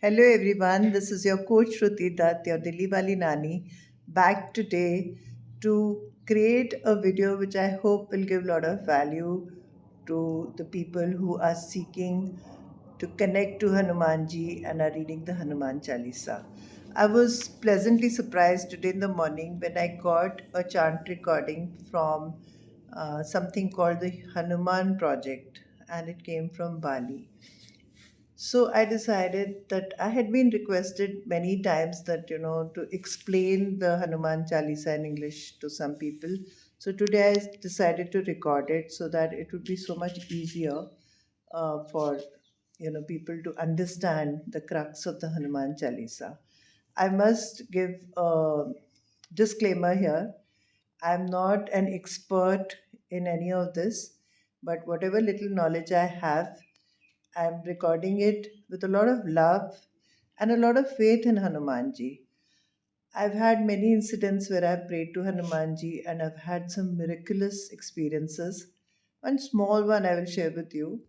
Hello everyone, this is your coach Shruti Dutt, your Delhi Wali Nani, back today to create a video which I hope will give a lot of value to the people who are seeking to connect to Hanumanji and are reading the Hanuman Chalisa. I was pleasantly surprised today in the morning when I got a chant recording from something called the Hanuman Project, and it came from Bali. So I decided that I had been requested many times that, to explain the Hanuman Chalisa in English to some people. So today I decided to record it so that it would be so much easier for, people to understand the crux of the Hanuman Chalisa. I must give a disclaimer here. I'm not an expert in any of this, but whatever little knowledge I have, I'm recording it with a lot of love and a lot of faith in Hanumanji. I've had many incidents where I've prayed to Hanumanji and I've had some miraculous experiences. One small one I will share with you,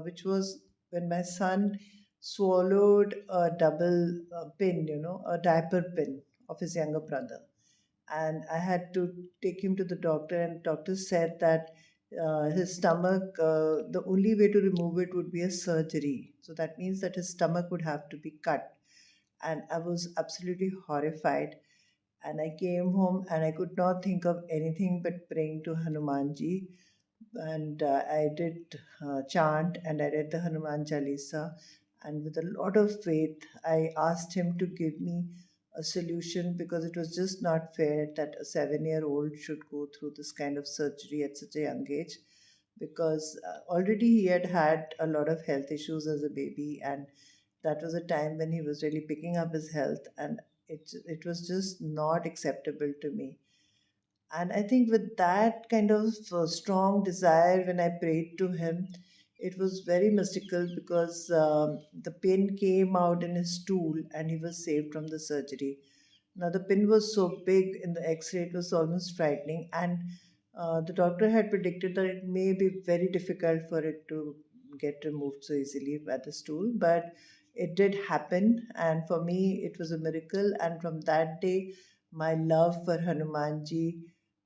which was when my son swallowed a double pin, a diaper pin of his younger brother, and I had to take him to the doctor, and doctor said that his stomach, the only way to remove it would be a surgery. So that means that his stomach would have to be cut. And I was absolutely horrified. And I came home and I could not think of anything but praying to Hanumanji. And I did chant and I read the Hanuman Chalisa. And with a lot of faith, I asked him to give me a solution because it was just not fair that a 7-year-old should go through this kind of surgery at such a young age. Because already he had had a lot of health issues as a baby, and that was a time when he was really picking up his health, and it was just not acceptable to me. And I think with that kind of strong desire, when I prayed to him, it was very mystical because the pin came out in his stool and he was saved from the surgery. Now, the pin was so big in the x ray, it was almost frightening. And the doctor had predicted that it may be very difficult for it to get removed so easily by the stool. But it did happen. And for me, it was a miracle. And from that day, my love for Hanumanji,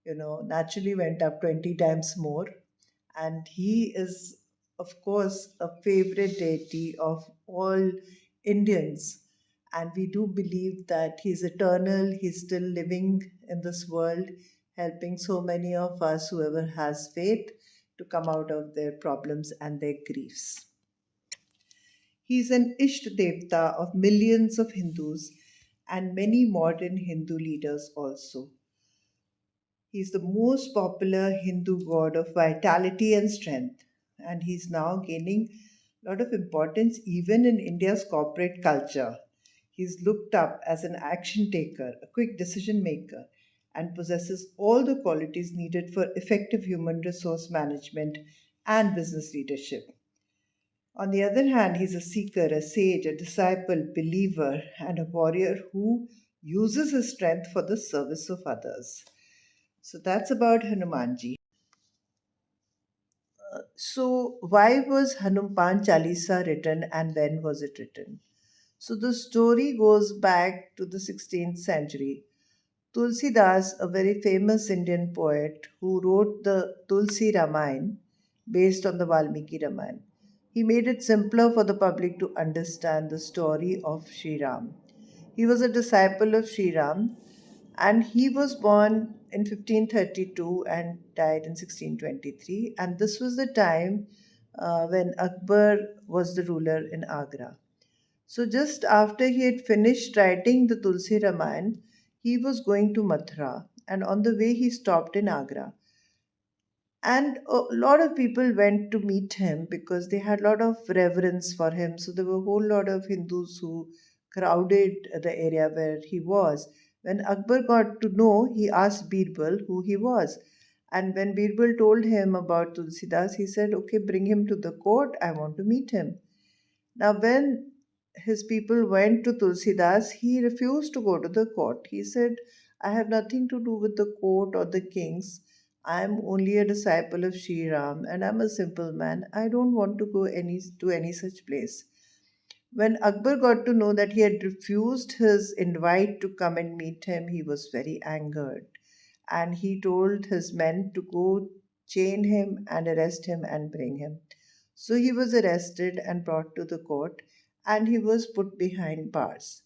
naturally went up 20 times more. And he is, of course, a favorite deity of all Indians. And we do believe that he's eternal, he's still living in this world, helping so many of us, whoever has faith, to come out of their problems and their griefs. He's an Ishta Devta of millions of Hindus and many modern Hindu leaders also. He's the most popular Hindu god of vitality and strength, and he's now gaining a lot of importance even in India's corporate culture. He's looked up as an action taker, a quick decision maker, and possesses all the qualities needed for effective human resource management and business leadership. On the other hand, he's a seeker, a sage, a disciple, believer, and a warrior who uses his strength for the service of others. So that's about Hanumanji. So, why was Hanuman Chalisa written and when was it written? So, the story goes back to the 16th century. Tulsi Das, a very famous Indian poet who wrote the Tulsi Ramayana based on the Valmiki Ramayana, he made it simpler for the public to understand the story of Sri Ram. He was a disciple of Sri Ram, and he was born in 1532 and died in 1623. And this was the time when Akbar was the ruler in Agra. So, just after he had finished writing the Tulsi Ramayana, he was going to Mathura, and on the way, he stopped in Agra. And a lot of people went to meet him because they had a lot of reverence for him. So, there were a whole lot of Hindus who crowded the area where he was. When Akbar got to know, he asked Birbal who he was. And when Birbal told him about Tulsidas, he said, "Okay, bring him to the court. I want to meet him." Now, when his people went to Tulsidas, he refused to go to the court. He said, "I have nothing to do with the court or the kings. I am only a disciple of Sri Ram and I'm a simple man. I don't want to go to any such place." When Akbar got to know that he had refused his invite to come and meet him, he was very angered. And he told his men to go chain him and arrest him and bring him. So he was arrested and brought to the court, and he was put behind bars.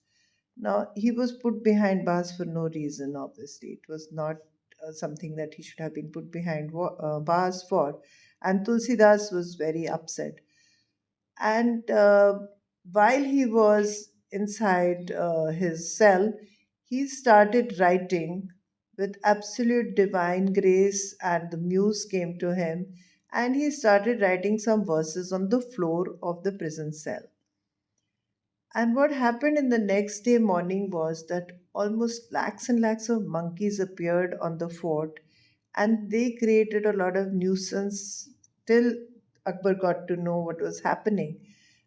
Now, he was put behind bars for no reason, obviously. It was not something that he should have been put behind bars for. And Tulsidas was very upset. And while he was inside his cell, he started writing with absolute divine grace, and the muse came to him, and he started writing some verses on the floor of the prison cell. And what happened in the next day morning was that almost lakhs and lakhs of monkeys appeared on the fort, and they created a lot of nuisance till Akbar got to know what was happening.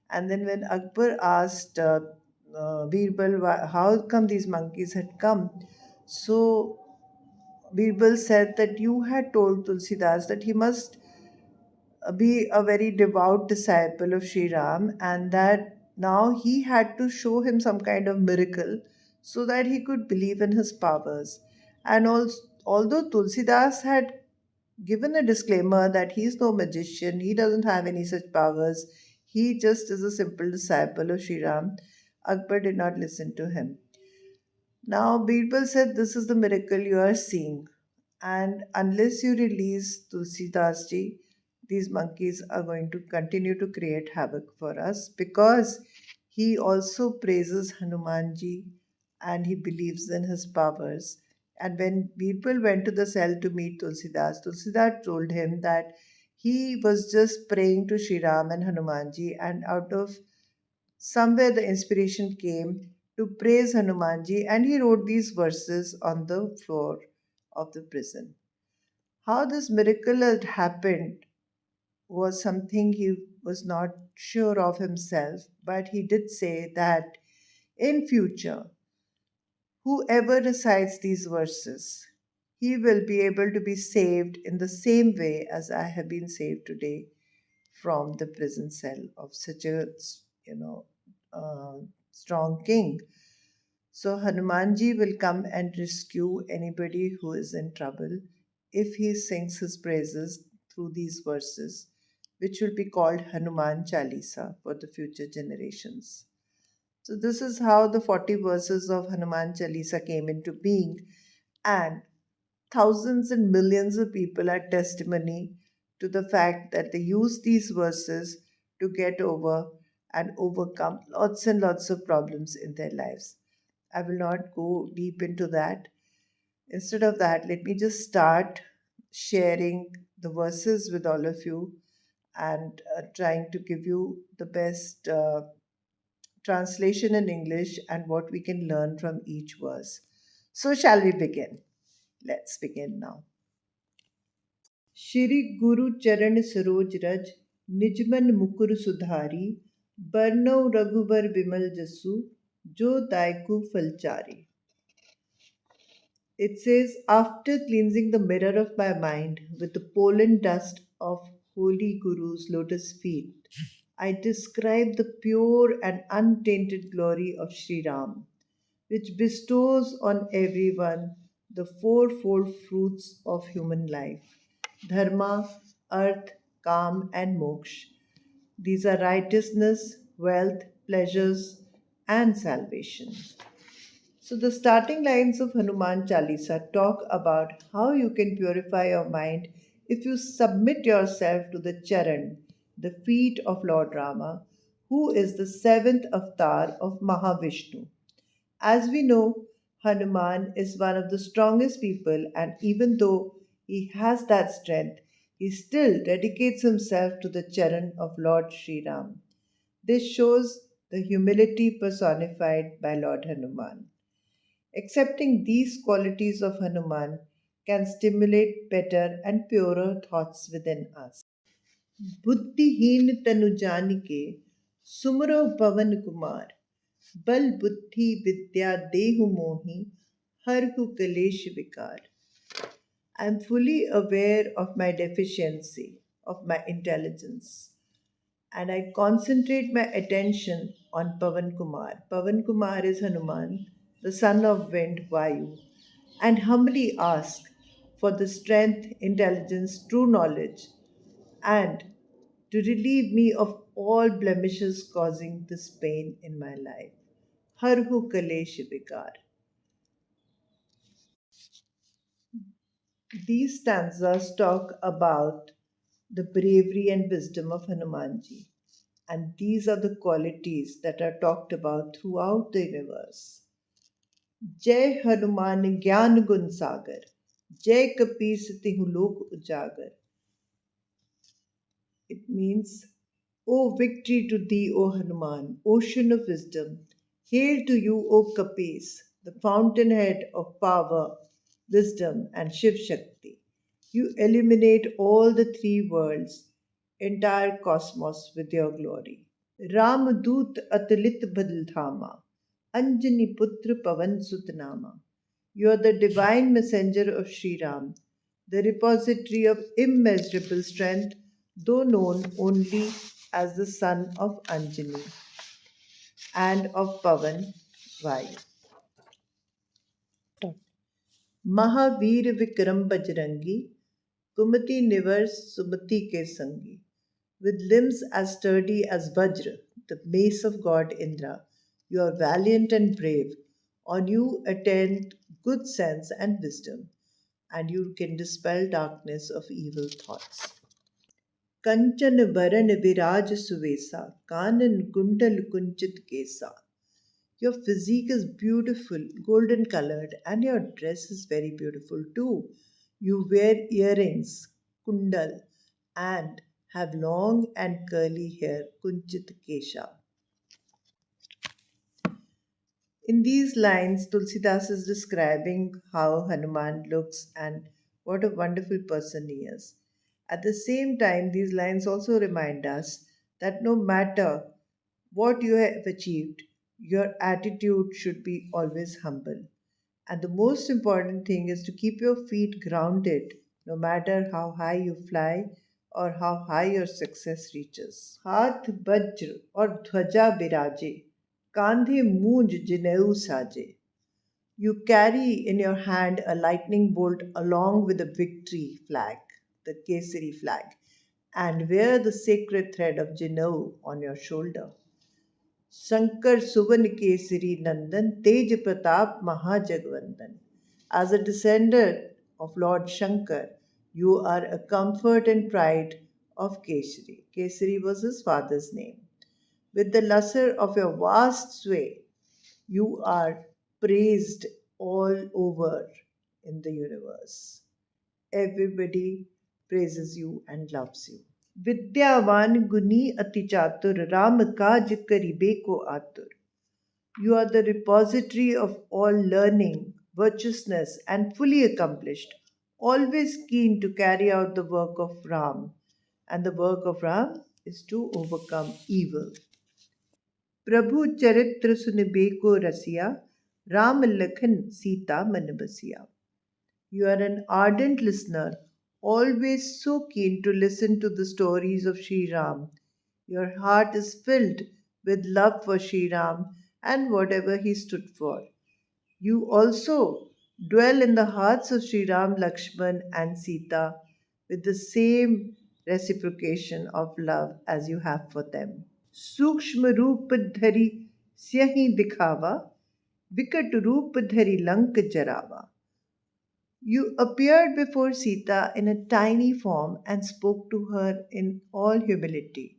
And then when Akbar asked Birbal how come these monkeys had come, so Birbal said that you had told Tulsidas that he must be a very devout disciple of Sri Ram, and that now he had to show him some kind of miracle so that he could believe in his powers. And also, although Tulsidas had given a disclaimer that he's no magician, he doesn't have any such powers, he just is a simple disciple of Sri Ram, Akbar did not listen to him. Now, Birbal said, "This is the miracle you are seeing, and unless you release Tulsidas ji, these monkeys are going to continue to create havoc for us because he also praises Hanuman ji and he believes in his powers." And when Birbal went to the cell to meet Tulsidas, Tulsidas told him that he was just praying to Sri Ram and Hanuman ji, and out of somewhere the inspiration came to praise Hanumanji, and he wrote these verses on the floor of the prison. How this miracle had happened was something he was not sure of himself, but he did say that in future, whoever recites these verses, he will be able to be saved in the same way as I have been saved today from the prison cell of such a uh, strong king. So Hanumanji will come and rescue anybody who is in trouble if he sings his praises through these verses, which will be called Hanuman Chalisa for the future generations. So this is how the 40 verses of Hanuman Chalisa came into being, and thousands and millions of people are testimony to the fact that they use these verses to get over and overcome lots and lots of problems in their lives. I will not go deep into that. Instead of that, let me just start sharing the verses with all of you and trying to give you the best translation in English and what we can learn from each verse. So, shall we begin? Let's begin now. Shri गुरु चरण सरोज रज निजमन मुकुर सुधारी बरनौ रघुबर विमल जसु जो दायकु फलचारी. It says, after cleansing the mirror of my mind with the pollen dust of holy Guru's lotus feet, I describe the pure and untainted glory of Sri Ram, which bestows on everyone the fourfold fruits of human life: dharma, arth, kam, and moksha. These are righteousness, wealth, pleasures, and salvation. So, the starting lines of Hanuman Chalisa talk about how you can purify your mind if you submit yourself to the Charan, the feet of Lord Rama, who is the seventh avatar of Mahavishnu. As we know, Hanuman is one of the strongest people, and even though he has that strength, he still dedicates himself to the Charan of Lord Sri Ram. This shows the humility personified by Lord Hanuman. Accepting these qualities of Hanuman can stimulate better and purer thoughts within us. बुद्धिहीन तनु जानिके सुमरो पवन कुमार बल बुद्धि विद्या देहु मोहि हरहु कलेश विकार. I am fully aware of my deficiency, of my intelligence. and I concentrate my attention on Pavan Kumar. Pavan Kumar is Hanuman, the son of wind, Vayu, and humbly ask for the strength, intelligence, true knowledge, and to relieve me of all blemishes causing this pain in my life. Harhu Kalesh Vikar. These stanzas talk about the bravery and wisdom of Hanumanji, and these are the qualities that are talked about throughout the universe. Jai Hanuman Gyan Gun Sagar, Jai Kapis Tihu Lok Ujagar. It means, O victory to thee, O Hanuman, ocean of wisdom. Hail to you, O Kapis, the fountainhead of power, wisdom, and Shiv Shakti. You illuminate all the three worlds, entire cosmos with your glory. Ramadut Atilit Badaldhama, Anjani Putra Pavan Sutnama. You are the divine messenger of Sri Ram, the repository of immeasurable strength, though known only as the son of Anjani and of Pavan Vayu. Mahavir Vikram Bajrangi कुमति निवर सुमति के संगी with limbs as sturdy as Vajra, the mace of God Indra. You are valiant and brave. On you attend good sense and wisdom, and you can dispel darkness of evil thoughts. Kanchan Varan Viraj Suvesa, Kanan Kundal Kunchit Kesa. Your physique is beautiful, golden colored, and your dress is very beautiful too. You wear earrings, kundal, and have long and curly hair, kunchit kesha. In these lines, Tulsidas is describing how Hanuman looks and what a wonderful person he is. At the same time, these lines also remind us that no matter what you have achieved, your attitude should be always humble. And the most important thing is to keep your feet grounded no matter how high you fly or how high your success reaches. हाथ वज्र और ध्वजा बिराजे कांधे मूंज जनेऊ साजे. You carry in your hand a lightning bolt along with the victory flag, the Kesari flag, and wear the sacred thread of Janeu on your shoulder. Shankar Suvan Kesari Nandan Tej Pratap Mahajagvandan. As a descendant of Lord Shankar, you are a comfort and pride of Kesari. Kesari was his father's name. With the luster of your vast sway, you are praised all over in the universe. Everybody praises you and loves you. विद्यावान गुनी अति चातुर राम काज करिबे को आतुर. You are the repository of all learning, virtuousness, and fully accomplished, always keen to carry out the work of Ram. And the work of Ram is to overcome evil. प्रभु चरित्र सुनिबे को रसिया राम लखन सीता मन बसिया. You are an ardent listener, always so keen to listen to the stories of Sri Ram. Your heart is filled with love for Sri Ram and whatever he stood for. You also dwell in the hearts of Sri Ram, Lakshman, and Sita with the same reciprocation of love as you have for them. सूक्ष्म रूप धरि स्यहि दिखावा विकट रूप धरि लंक जरावा. You appeared before Sita in a tiny form and spoke to her in all humility.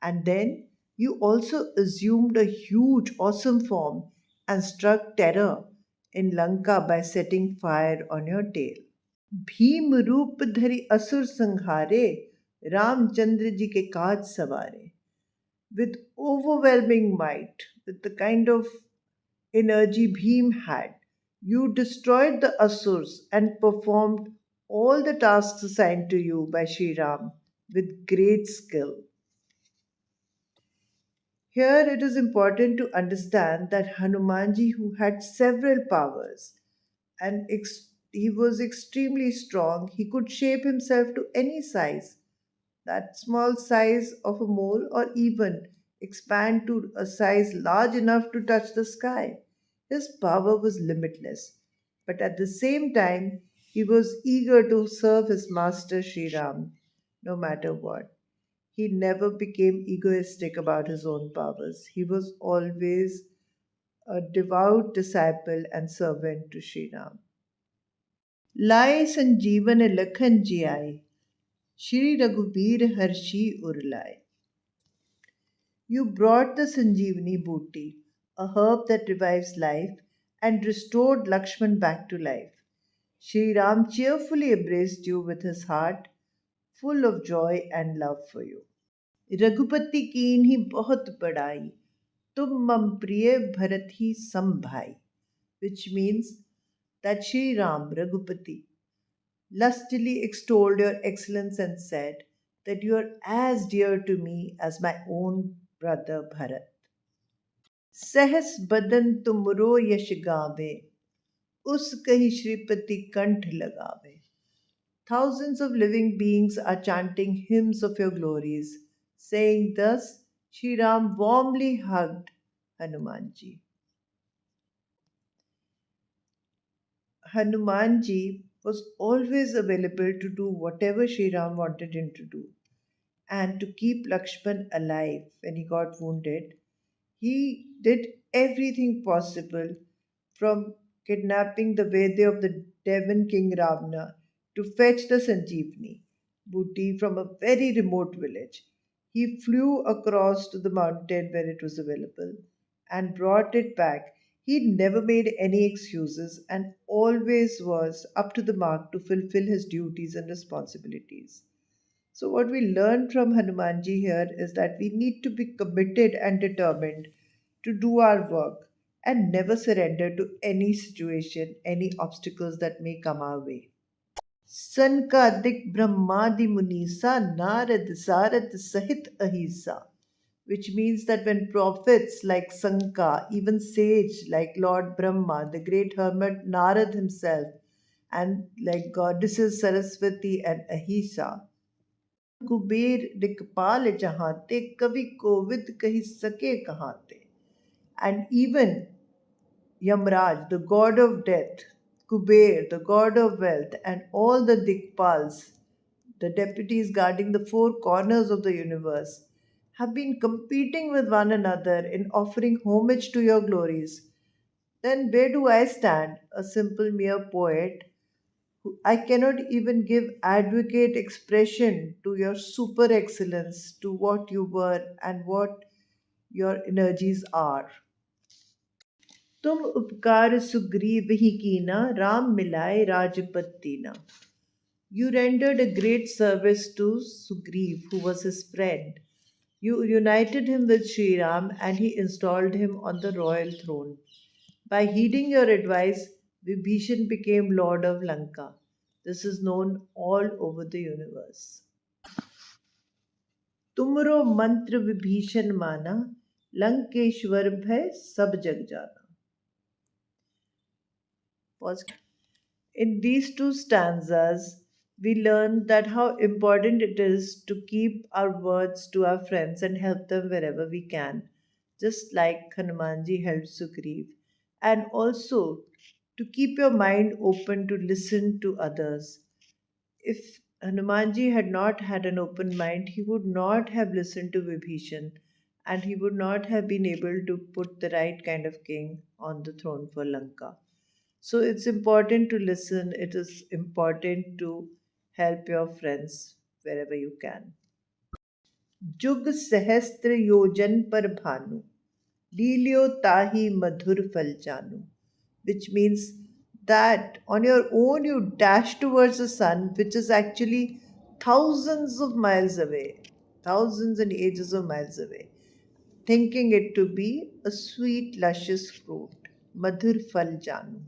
And then you also assumed a huge, awesome form and struck terror in Lanka by setting fire on your tail. Bhim रूप धरि असुर संहारे रामचंद्र जी के काज सवारे. With overwhelming might, with the kind of energy Bhim had, you destroyed the Asurs and performed all the tasks assigned to you by Sri Ram with great skill. Here it is important to understand that Hanumanji, who had several powers and he was extremely strong, he could shape himself to any size that small size of a mole, or even expand to a size large enough to touch the sky. His power was limitless, but at the same time, he was eager to serve his master Sri Ram no matter what. He never became egoistic about his own powers. He was always a devout disciple and servant to Sri Ram. लाए संजीवन लखन जियाए श्री रघुबीर हर्षि उर। You brought the Sanjeevani booty, a herb that revives life, and restored Lakshman back to life. Sri Ram cheerfully embraced you with his heart full of joy and love for you. Raghupati कीन्ही बहुत बड़ाई तुम मम प्रिय भरत ही सम भाई, which means that Sri Ram, Raghupati, lustily extolled your excellence and said that you are as dear to me as my own brother Bharat. सहस बदन तुमरो यश गावे उस कही श्रीपति कंठ लगावे. Thousands of living beings are chanting hymns of your glories, saying thus, Sri Ram warmly hugged Hanumanji. Hanumanji was always available to do whatever Sri Ram wanted him to do. And to keep Lakshman alive when he got wounded, he did everything possible, from kidnapping the Vedya of the Devan king Ravana to fetch the Sanjeevani booty from a very remote village. He flew across to the mountain where it was available and brought it back. He never made any excuses and always was up to the mark to fulfill his duties and responsibilities. So, what we learn from Hanumanji here is that we need to be committed and determined to do our work and never surrender to any situation, any obstacles that may come our way. Sankadik Brahmadi Munisa Narad Sarad Sahit Ahisa, which means that when prophets like Sanka, even sage like Lord Brahma, the great hermit Narad himself, and like goddesses Saraswati and Ahisa, Kuber दिक्पाल जहाँ ते कवि कोविद कही सके कहाँ ते. And even Yamraj, the god of death, Kuber, the god of wealth, and all the Dikpals, the deputies guarding the four corners of the universe, have been competing with one another in offering homage to your glories. Then where do I stand, a simple mere poet? I cannot even give advocate expression to your super excellence, to what you were and what your energies are. तुम उपकार सुग्रीव ही कीना राम मिलाए राजपति ना. You rendered a great service to Sugriv, who was his friend. You united him with Sri Ram and he installed him on the royal throne. By heeding your advice, Vibhishan became Lord of Lanka. This is known all over the universe. तुमरो मंत्र विभीषण माना लंकेश्वर भय सब जग जाना. Pause. In these two stanzas, we learn that how important it is to keep our words to our friends and help them wherever we can, just like Hanumanji helped Sugriv, and also to keep your mind open to listen to others. If Hanumanji had not had an open mind, he would not have listened to Vibhishan and he would not have been able to put the right kind of king on the throne for Lanka. So it's important to listen, it is important to help your friends wherever you can. जुग सहस्त्र योजन पर भानु लील्यो ताहि मधुर फल जानू, which means that on your own you dash towards the sun, which is actually thousands of miles away, thousands and ages of miles away, thinking it to be a sweet, luscious fruit. Madhur fal janu.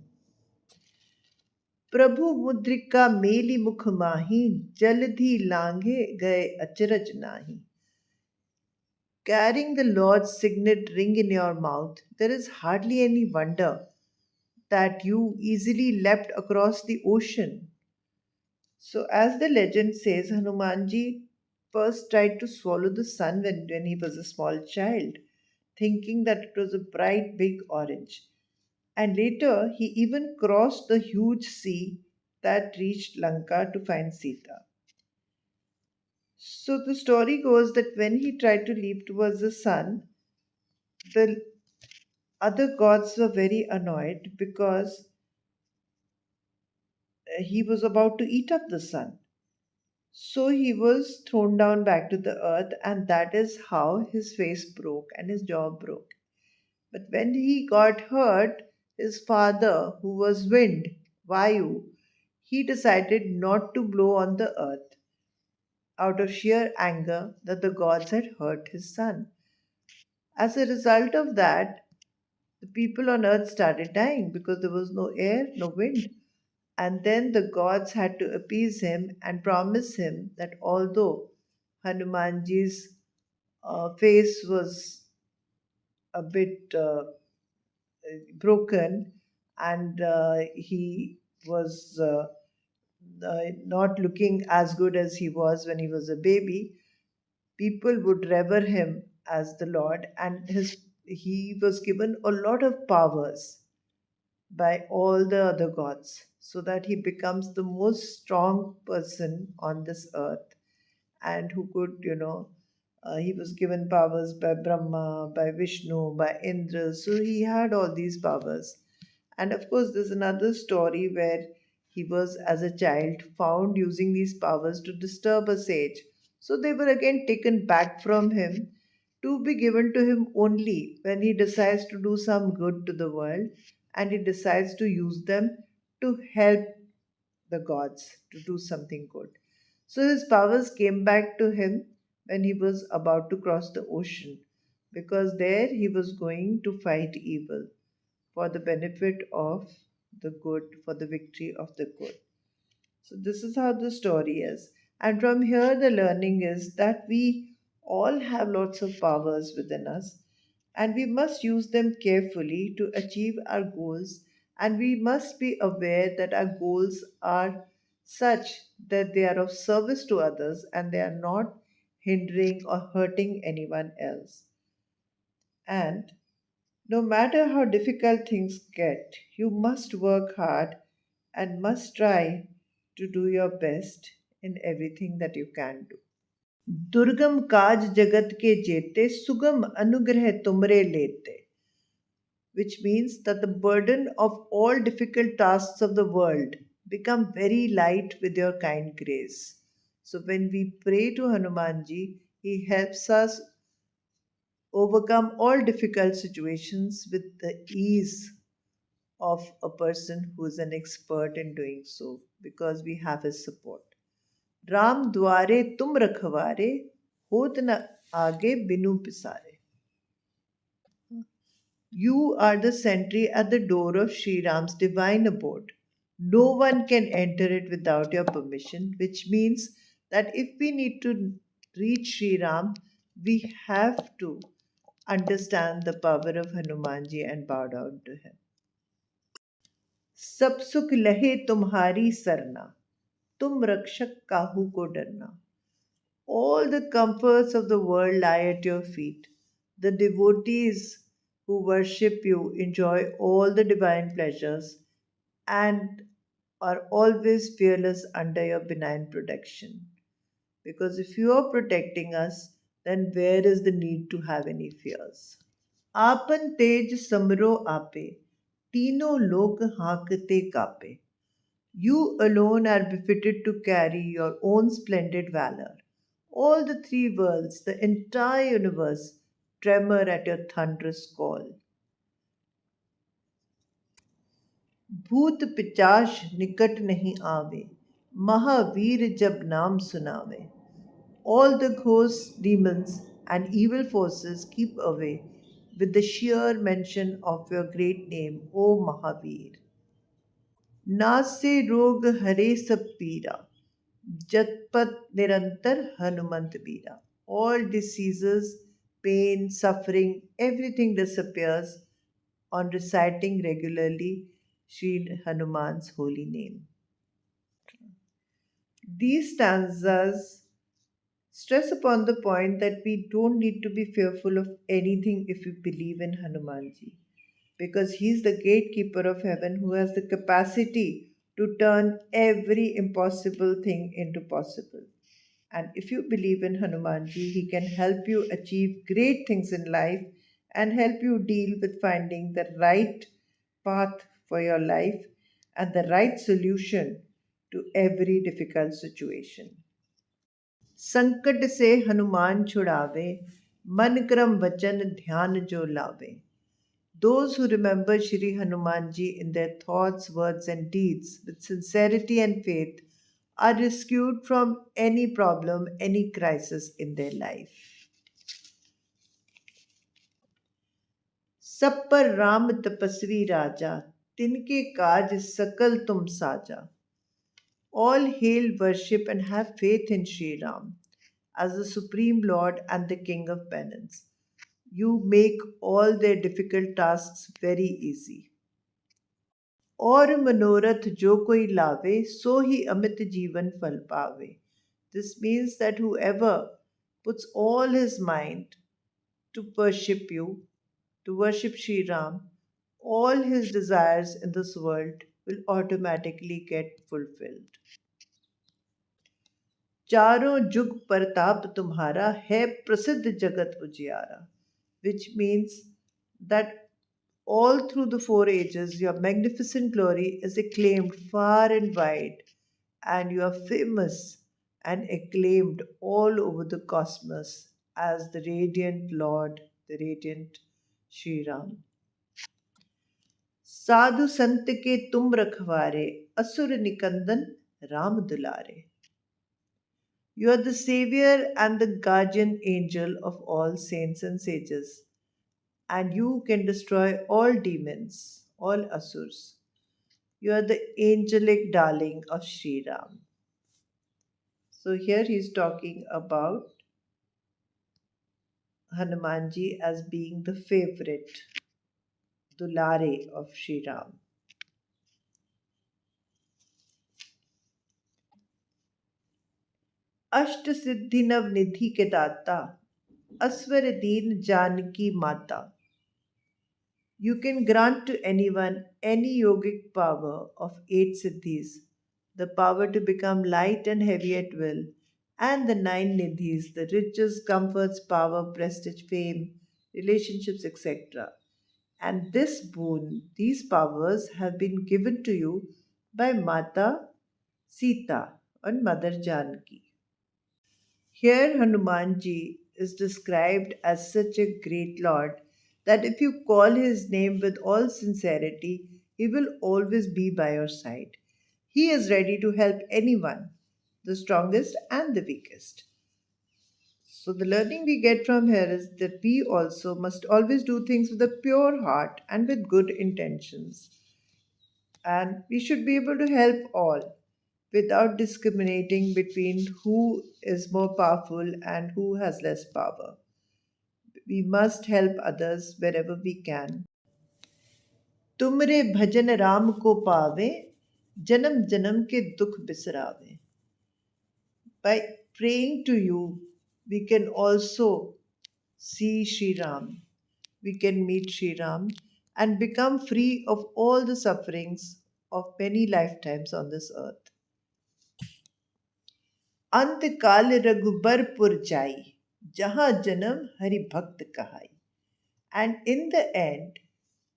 प्रभु मुद्रिका मेली मुख माही जलधि लांघे गए अचरज नाही. Carrying the Lord's signet ring in your mouth, there is hardly any wonder that you easily leapt across the ocean. So, as the legend says, Hanumanji first tried to swallow the sun when he was a small child, thinking that it was a bright big orange. And later, he even crossed the huge sea that reached Lanka to find Sita. So the story goes that when he tried to leap towards the sun, the other gods were very annoyed because he was about to eat up the sun. So he was thrown down back to the earth, and that is how his face broke and his jaw broke. But when he got hurt, his father, who was wind, Vayu, he decided not to blow on the earth out of sheer anger that the gods had hurt his son. As a result of that, the people on earth started dying because there was no air, no wind. And then the gods had to appease him and promise him that although Hanumanji's face was a bit broken and he was not looking as good as he was when he was a baby, people would revere him as the Lord, and he was given a lot of powers by all the other gods so that he becomes the most strong person on this earth and who could, he was given powers by Brahma, by Vishnu, by Indra. So he had all these powers. And of course, there's another story where he was, as a child, found using these powers to disturb a sage. So they were again taken back from him to be given to him only when he decides to do some good to the world and he decides to use them to help the gods to do something good. So his powers came back to him when he was about to cross the ocean because there he was going to fight evil for the benefit of the good, for the victory of the good. So, this is how the story is. And from here, the learning is that we all have lots of powers within us, and we must use them carefully to achieve our goals. And we must be aware that our goals are such that they are of service to others and they are not hindering or hurting anyone else. And no matter how difficult things get, you must work hard and must try to do your best in everything that you can do. दुर्गम काज जगत के जेते सुगम अनुग्रह तुमरे लेते, which means that the burden of all difficult tasks of the world become very light with your kind grace. So when we pray to Hanumanji, he helps us overcome all difficult situations with the ease of a person who is an expert in doing so because we have his support. Ram द्वारे तुम रखवारे होत न आगे बिनु पिसारे. You are the sentry at the door of Sri Ram's divine abode. No one can enter it without your permission, which means that if we need to reach Sri Ram, we have to understand the power of Hanumanji and bow down to him. सब सुख लहे तुम्हारी सरना, तुम रक्षक काहू को डरना. All the comforts of the world lie at your feet. The devotees who worship you enjoy all the divine pleasures and are always fearless under your benign protection. Because if you are protecting us, then where is the need to have any fears? आपन तेज समरो आपे, तीनों लोक हाँकते कापे. You alone are befitted to carry your own splendid valor. All the three worlds, the entire universe, tremor at your thunderous call. भूत पिचाश निकट नहीं आवे, महावीर जब नाम सुनावे. All the ghosts, demons, and evil forces keep away with the sheer mention of your great name, O Mahavir. नासे रोग हरे सब पीरा, जतपत nirantar Hanuman Bira. All diseases, pain, suffering, everything disappears on reciting regularly Sri Hanuman's holy name. These stanzas stress upon the point that we don't need to be fearful of anything if we believe in Hanumanji, because he's the gatekeeper of heaven who has the capacity to turn every impossible thing into possible. And if you believe in Hanumanji, he can help you achieve great things in life and help you deal with finding the right path for your life and the right solution to every difficult situation. संकट से हनुमान छुड़ावे मन क्रम वचन ध्यान जो लावे. Those who remember Shri Hanumanji in their thoughts, words, and deeds with sincerity and faith are rescued from any problem, any crisis in their life. सब पर राम तपस्वी राजा तिनके काज सकल तुम साजा. All hail, worship, and have faith in Sri Ram as the Supreme Lord and the King of Penance. You make all their difficult tasks very easy. और मनोरथ जो कोई लावे सो ही अमित जीवन फल पावे. This means that whoever puts all his mind to worship you, to worship Sri Ram, all his desires in this world will automatically get fulfilled. चारों जुग प्रताप तुम्हारा है प्रसिद्ध जगत उजियारा, which means that all through the four ages your magnificent glory is acclaimed far and wide, and you are famous and acclaimed all over the cosmos as the radiant Lord, the radiant Sri Ram. साधु संत के तुम रखवारे असुर निकंदन राम दुलारे. You are the savior and the guardian angel of all saints and sages, and you can destroy all demons, all asurs. You are the angelic darling of Sri Ram. So here he is talking about Hanumanji as being the favorite, Dulare of Sri Ram. अष्ट सिद्धि नव निधि के दाता अस्वर दीन जानकी माता. You can grant to anyone any yogic power of eight siddhis, the power to become light and heavy at will, and the nine nidhis, the riches, comforts, power, prestige, fame, relationships, etc. And this boon, these powers have been given to you by Mata Sita and Mother Janki. Here, Hanumanji is described as such a great Lord that if you call his name with all sincerity, he will always be by your side. He is ready to help anyone, the strongest and the weakest. So, the learning we get from here is that we also must always do things with a pure heart and with good intentions. And we should be able to help all without discriminating between who is more powerful and who has less power. We must help others wherever we can. तुमरे भजन राम को पावे जन्म जन्म के दुख बिसरावे. By praying to you, we can also see Sri Ram. We can meet Sri Ram and become free of all the sufferings of many lifetimes on this earth. अंत काल रघुबरपुर जाई जहाँ जन्म हरि भक्त कहाई. And in the end,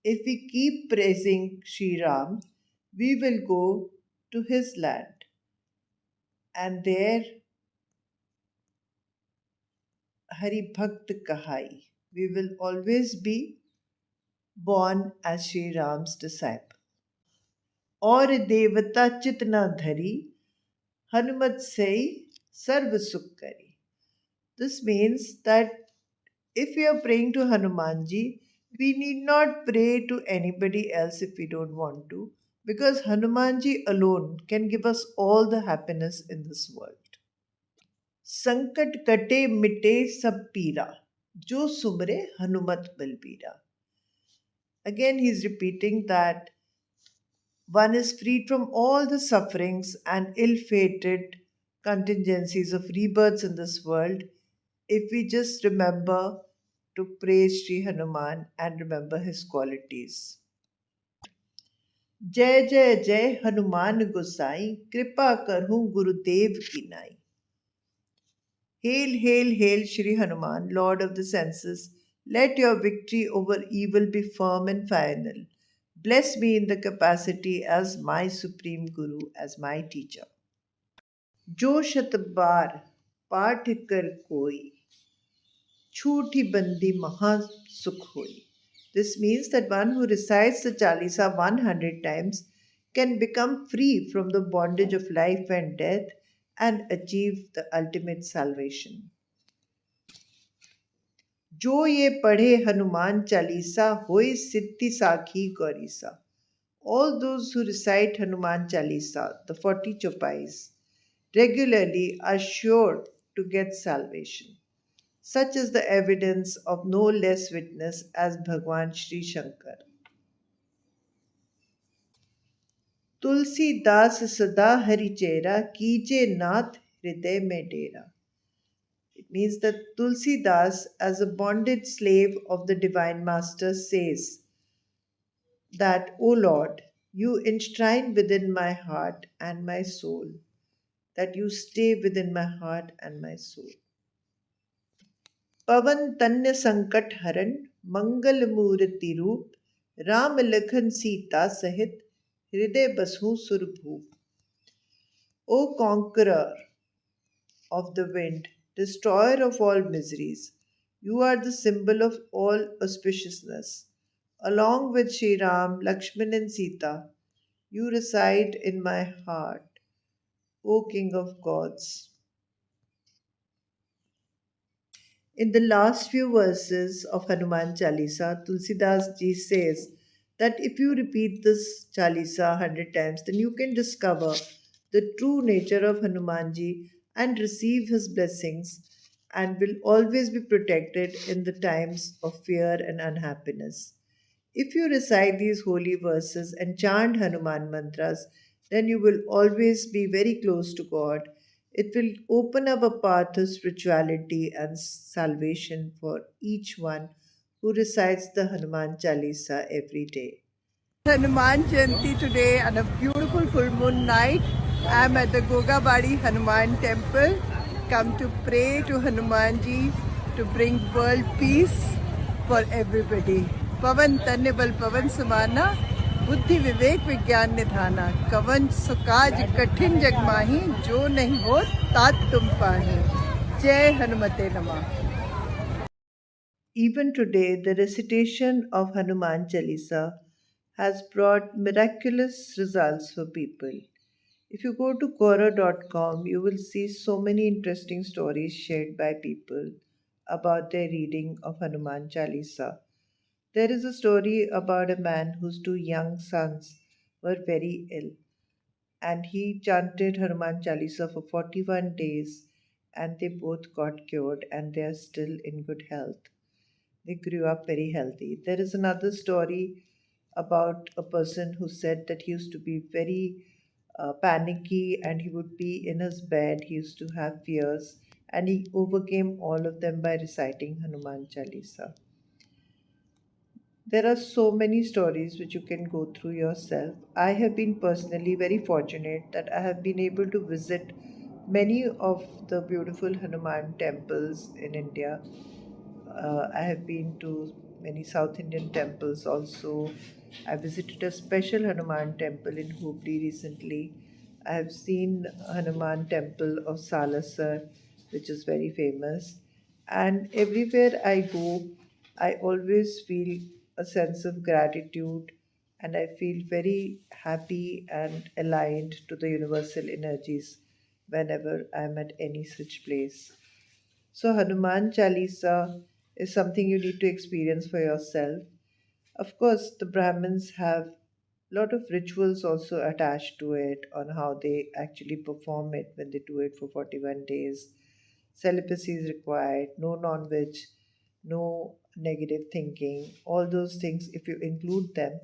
if we keep praising Sri Ram, we will go to his land. And there, Hari Bhakt Kahai, we will always be born as Sri Ram's disciple. और देवता चित न धरी हनुमत सई सर्व सुख करी. This means that if we are praying to Hanumanji, we need not pray to anybody else if we don't want to, because Hanumanji alone can give us all the happiness in this world. संकट कटे मिटे सब पीरा जो सुमरे Hanumat बलबीरा. Again, he's repeating that one is freed from all the sufferings and ill fated contingencies of rebirths in this world if we just remember to praise Sri Hanuman and remember his qualities. जय जय जय हनुमान गोसाई कृपा करहूँ गुरुदेव की नाई. Hail, hail, hail, Shri Hanuman, Lord of the senses. Let your victory over evil be firm and final. Bless me in the capacity as my supreme Guru, as my teacher. जो शत बार पाठ कर कोई छूटी बंदी महा sukh होई. This means that one who recites the Chalisa 100 times can become free from the bondage of life and death and achieve the ultimate salvation. जो ये पढ़े हनुमान चालीसा होए सिद्धि साखी गौरीसा. All those who recite Hanuman Chalisa, the 40 chopais, regularly are sure to get salvation. Such is the evidence of no less witness as Bhagwan Sri Shankar. Tulsi Das सदा हरि चेरा कीजे नाथ हृदय में डेरा. It means that Tulsi Das, as a bonded slave of the Divine Master, says that, O Lord, you enshrine within my heart and my soul, that you stay within my heart and my soul. पवन तन्य संकट हरण मंगल मूर्ति रूप राम लखन सीता सहित हृदय बसहु सुरभूप. O conqueror of the wind, destroyer of all miseries, you are the symbol of all auspiciousness. Along with Sri Ram, Lakshman, and Sita, you reside in my heart, O King of gods. In the last few verses of Hanuman Chalisa, Tulsidas ji says that if you repeat this Chalisa 100 times, then you can discover the true nature of Hanumanji and receive his blessings and will always be protected in the times of fear and unhappiness. If you recite these holy verses and chant Hanuman mantras, then you will always be very close to God. It will open up a path of spirituality and salvation for each one who recites the Hanuman Chalisa every day. Hanuman Jayanti today on a beautiful full moon night. I am at the Gogabadi Hanuman temple. Come to pray to Hanumanji to bring world peace for everybody. पवन तन्य बल पवन समाना बुद्धि विवेक विज्ञान निधाना कवन सुकाज कठिन जग माही जो नहीं हो तात तुम पाही. जय हनुमते नमः. Even today, the recitation of Hanuman Chalisa has brought miraculous results for people. If you go to Quora.com, you will see so many interesting stories shared by people about their reading of Hanuman Chalisa. There is a story about a man whose two young sons were very ill, and he chanted Hanuman Chalisa for 41 days, and they both got cured, and they are still in good health. They grew up very healthy. There is another story about a person who said that he used to be very panicky and he would be in his bed. He used to have fears and he overcame all of them by reciting Hanuman Chalisa. There are so many stories which you can go through yourself. I have been personally very fortunate that I have been able to visit many of the beautiful Hanuman temples in India. I have been to many South Indian temples also. I visited a special Hanuman temple in Hubli recently. I have seen Hanuman temple of Salasar, which is very famous. And everywhere I go, I always feel a sense of gratitude and I feel very happy and aligned to the universal energies whenever I'm at any such place. So, Hanuman Chalisa is something you need to experience for yourself. Of course, the Brahmins have a lot of rituals also attached to it on how they actually perform it when they do it for 41 days. Celibacy is required, no non veg, no negative thinking, all those things. If you include them,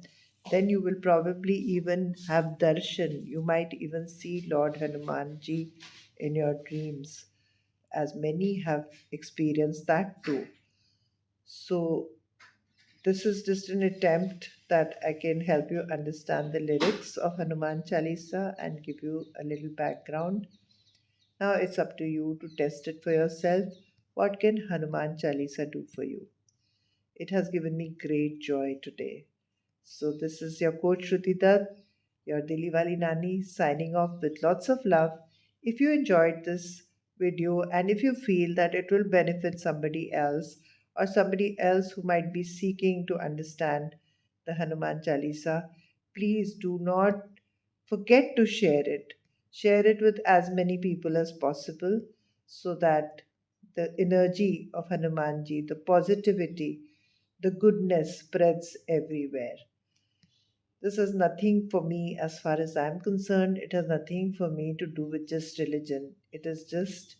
then you will probably even have darshan. You might even see Lord Hanumanji in your dreams, as many have experienced that too. So, this is just an attempt that I can help you understand the lyrics of Hanuman Chalisa and give you a little background. Now it's up to you to test it for yourself. What can Hanuman Chalisa do for you? It has given me great joy today. So, this is your coach Shruti Dutt, your Dili Wali Nani, signing off with lots of love. If you enjoyed this video and if you feel that it will benefit somebody else or somebody else who might be seeking to understand the Hanuman Chalisa, please do not forget to share it. Share it with as many people as possible so that the energy of Hanumanji, the positivity, the goodness spreads everywhere. This is nothing for me as far as I'm concerned. It has nothing for me to do with just religion. It is just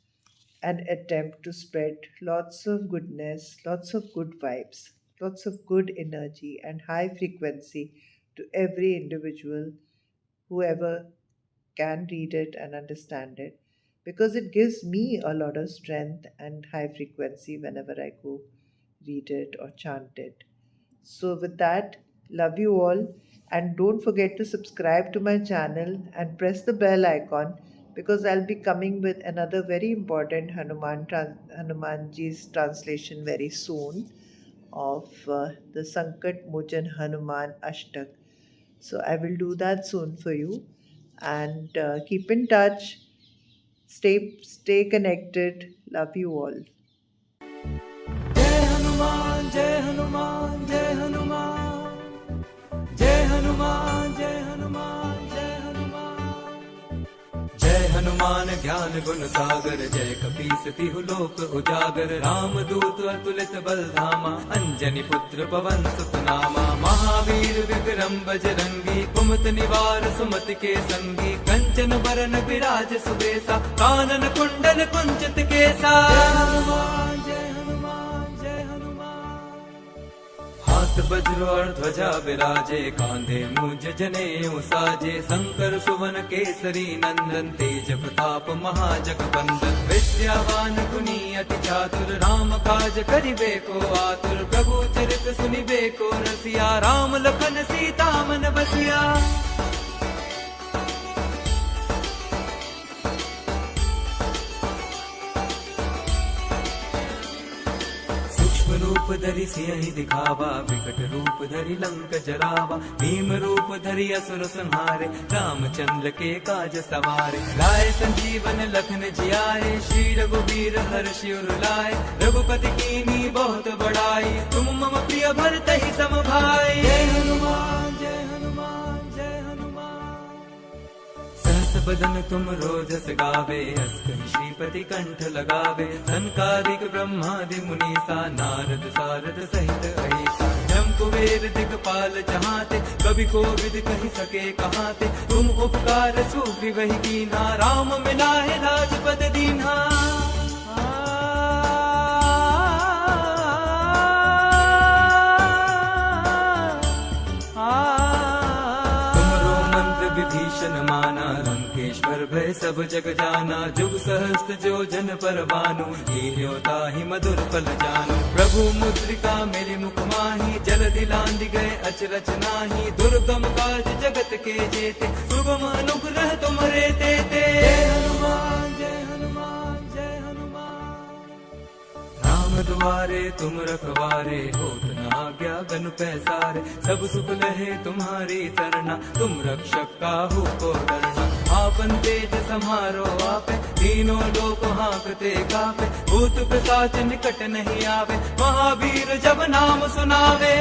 an attempt to spread lots of goodness, lots of good vibes, lots of good energy and high frequency to every individual, whoever can read it and understand it, because it gives me a lot of strength and high frequency whenever I go read it or chant it. So, with that, love you all, and don't forget to subscribe to my channel and press the bell icon, because I'll be coming with another very important Hanumanji's translation very soon of the Sankat Mojan Hanuman Ashtak. So, I will do that soon for you, and keep in touch. Stay connected. Love you all. जय हनुमान जय हनुमान जय हनुमान जय हनुमान जय हनुमान जय हनुमान जय हनुमान ज्ञान गुण सागर जय कपीस तिहु लोक उजागर राम दूत अतुलित बल धामा अंजनी पुत्र पवन सुत नामा महावीर विक्रम बजरंगी कुमत निवार सुमति के संगी कंचन बरन विराज सुबेसा कानन कुंडल कुंचित केसा जय हनुमान जय हनुमान हाथ वज्र और ध्वजा विराजे कांधे मूंज जनेऊ साजे शंकर सुवन केसरी नंदन तेज प्रताप महाजगबंदन विद्यावान गुणी अति चातुर राम काज करिबे को आतुर प्रभु चरित सुनिबे को रसिया राम लखन सीता मन बसिया रूप धरि सियहि दिखावा विकट रूप धरि लंक जरावा भीम रूप धरि असुर संहारे रामचंद्र के काज सवारे लाए संजीवन लखन जियाए श्री रघुवीर हर्षि उर लाए रघुपति कीनी बहुत बड़ाई तुम मम प्रिय भरतहि सम भाई जय हनुमान जय हनुमान जय हनुमान सहस बदन तुम रोजस गावे हस कहि श्रीपति कंठ लगावे संकादिक ब्रह्मादि मुनीसा नारद सारद सहित अहिसा ब्रह्म कुबेर दिगपाल जहाते कवि कोविद कहि सके कहाते तुम उपकार सुग्रीवहि कीन्हा राम मिलाए राजपद दीन्हा विभीषण माना लंकेश्वर भय सब जग जाना जुग सहस्त्र जो जन पर बानु लील्योता ही मधुर फल जानु प्रभु मुद्रिका मेरे मुख माही जल दिलांद गए अचरच नाही दुर्गम काज जगत के जेते सुगम अनुग्रह तुम्हारे तेते जय हनुमान जय हनुमान जय हनुमान राम द्वारे तुम रखवारे होत न आज्ञा गनु पैसारे सब सुख लहे तुम्हारी सरना तुम रक्षक काहू को डरना आपन तेज समारो आपे तीनों लोक हाँकते कापे भूत पिशाच निकट नहीं आवे महावीर जब नाम सुनावे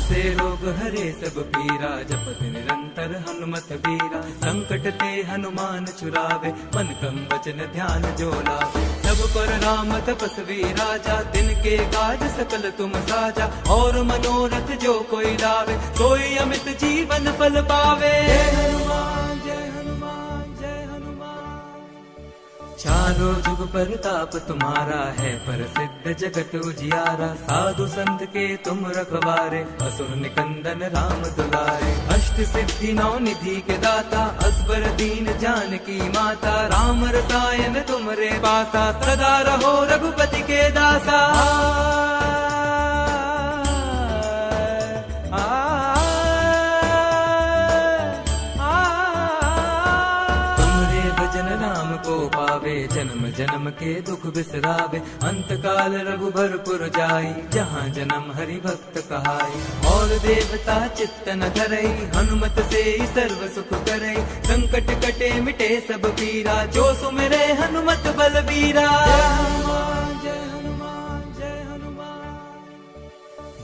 से रोग हरे सब पीरा जपत निरंतर हनुमत बीरा संकट ते हनुमान छुरावे मन क्रम वचन ध्यान जो लावे सब पर राम तपस्वी राजा तिनके काज सकल तुम साजा और मनोरथ जो कोई लावे सोई अमित जीवन फल पावे जय हनुमान जय हनुमान जय हनुमान चारों जुग परताप तुम्हारा है, प्रसिद्ध जगत उजियारा। साधु संत के तुम रखवारे, असुर निकंदन राम दुलारे। अष्ट सिद्धि नौ निधि के दाता, असबर दीन जानकी माता। राम रसायन तुमरे पासा, सदा रहो रघुपति के दासा। को पावे, जन्म जन्म के दुख बिसरावे। अंत काल रघुबरपुर जाई, जहाँ जन्म हरि भक्त कहाई। और देवता चित्त न धरई, हनुमत से ही सर्व सुख करई। संकट कटे मिटे सब पीरा, जो सुमिरे हनुमत बलबीरा।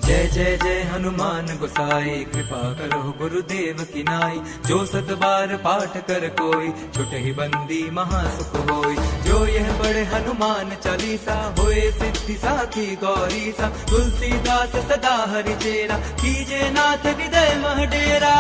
जय जय जय हनुमान गोसाई, कृपा करो गुरुदेव की नाई। जो सत बार पाठ कर कोई, छुटहि बंदी महासुख होई। जो यह पढ़े हनुमान चालीसा, होए सिद्धि साखी गौरी सा। तुलसीदास सदा हरि चेरा, कीजे नाथ हृदय मह डेरा।